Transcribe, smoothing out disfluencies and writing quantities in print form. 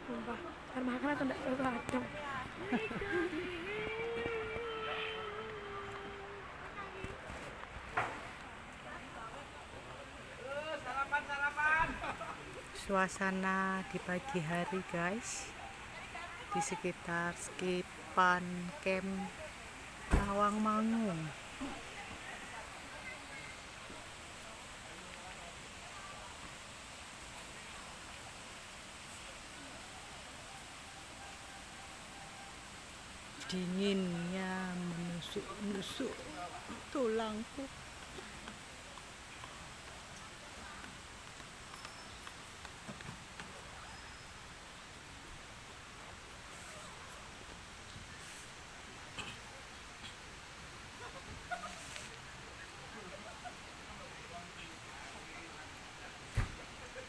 Sumpah, ntar makan atau enggak kadang. Suasana di pagi hari guys, di sekitar Skipan Camp Tawangmangu. Dinginnya menusuk-nusuk tulangku.